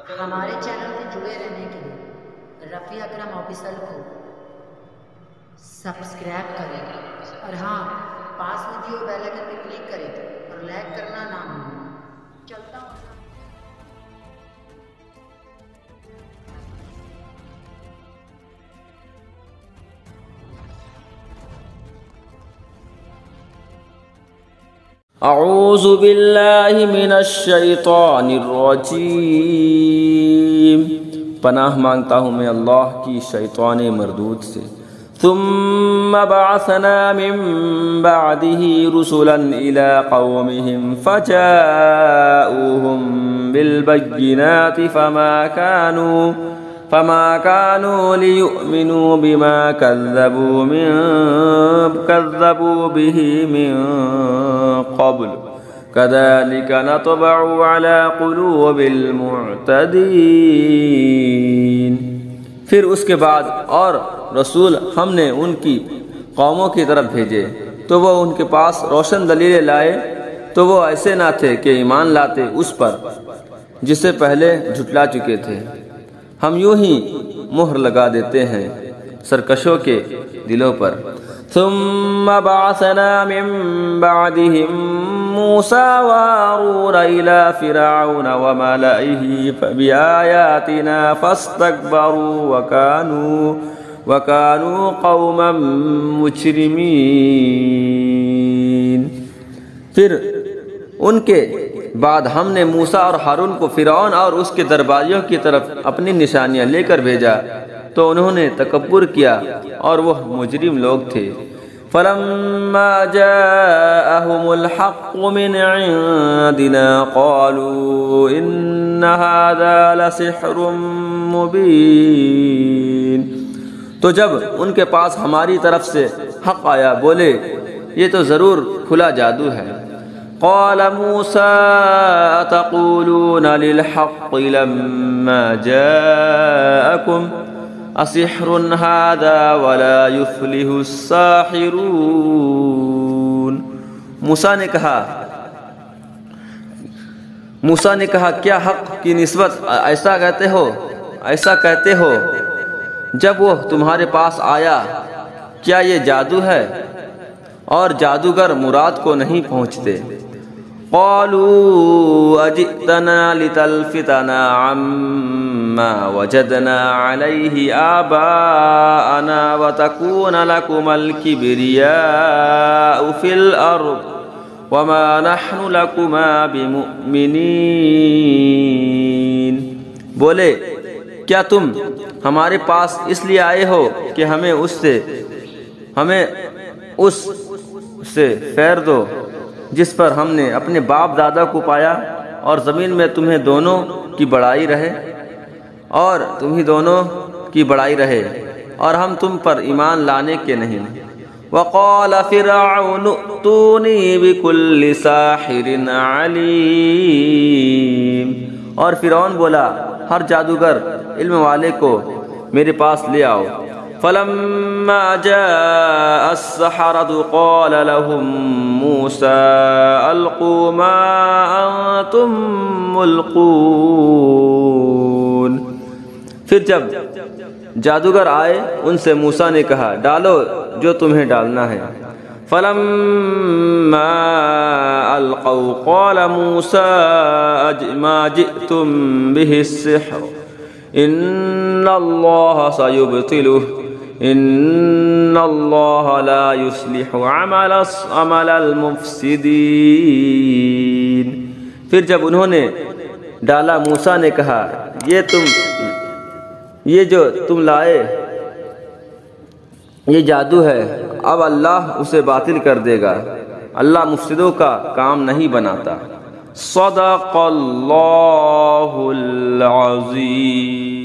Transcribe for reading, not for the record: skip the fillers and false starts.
ہمارے چینل سے جڑے رہنے کے لیے رفیع اکرم آفیشل کو سبسکرائب کریں اور ہاں پاس میں دیے بیل آئکن پہ کلک کریں اور لائک کرنا نہ بھولیں۔ چلتا ہوں۔ اعوذ باللہ من الشیطان الرجیم، پناہ مانگتا ہوں میں اللہ کی شیطان مردود سے۔ ثم بعثنا من بعده رسلا الى قومهم فجاءوهم بالبينات فما كانوا ليؤمنوا بما كذبوا به من قبل كذلك نطبع على قلوب المعتدين۔ پھر اس کے بعد اور رسول ہم نے ان کی قوموں کی طرف بھیجے تو وہ ان کے پاس روشن دلیلیں لائے تو وہ ایسے نہ تھے کہ ایمان لاتے اس پر جسے پہلے جھٹلا چکے تھے۔ ہم یوں ہی مہر لگا دیتے ہیں سرکشوں کے دلوں پر۔ ثم بعثنا من بعدهم موسى وهارون إلى فرعون وملئه بآياتنا فاستكبروا وكانوا قوما مجرمين۔ پھر ان کے بعد ہم نے موسیٰ اور ہارون کو فرعون اور اس کے درباریوں کی طرف اپنی نشانیاں لے کر بھیجا تو انہوں نے تکبر کیا اور وہ مجرم لوگ تھے۔ فلما جاءهم الحق من عندنا قالوا ان هذا لسحر مبين۔ تو جب ان کے پاس ہماری طرف سے حق آیا بولے یہ تو ضرور کھلا جادو ہے۔ قال موسى أتقولون للحق لما جاءكم أسحر هذا ولا يفلح الساحرون۔ موسیٰ نے کہا کیا حق کی نسبت ایسا کہتے ہو جب وہ تمہارے پاس آیا؟ کیا یہ جادو ہے؟ اور جادوگر مراد کو نہیں پہنچتے۔ قالوا اجئتنا لتلفتنا عما وجدنا عليه آباءنا وتكون لكم الكبرياء في الأرض وما نحن لكما بمؤمنين۔ بولے کیا تم ہمارے پاس اس لیے آئے ہو کہ ہمیں اس سے خیر دو جس پر ہم نے اپنے باپ دادا کو پایا اور زمین میں تمہیں دونوں کی بڑائی رہے اور ہم تم پر ایمان لانے کے نہیں۔ وقال فرعون ائتونی بكل ساحر علیم۔ اور فرعون بولا ہر جادوگر علم والے کو میرے پاس لے آؤ۔ فلما جاء السحرة قال لهم موسى ألقوا ما أنتم ملقون۔ پھر جب جادوگر آئے ان سے موسیٰ نے کہا ڈالو جو تمہیں ڈالنا ہے۔ فلما ألقوا قال موسى ما جئتم به السحر إن الله سيبطله ان اللہ لا يصلح عمل المفسدین۔ پھر جب انہوں نے ڈالا موسیٰ نے کہا یہ جو تم لائے یہ جادو ہے، اب اللہ اسے باطل کر دے گا، اللہ مفسدوں کا کام نہیں بناتا۔ صدق اللہ العظیم۔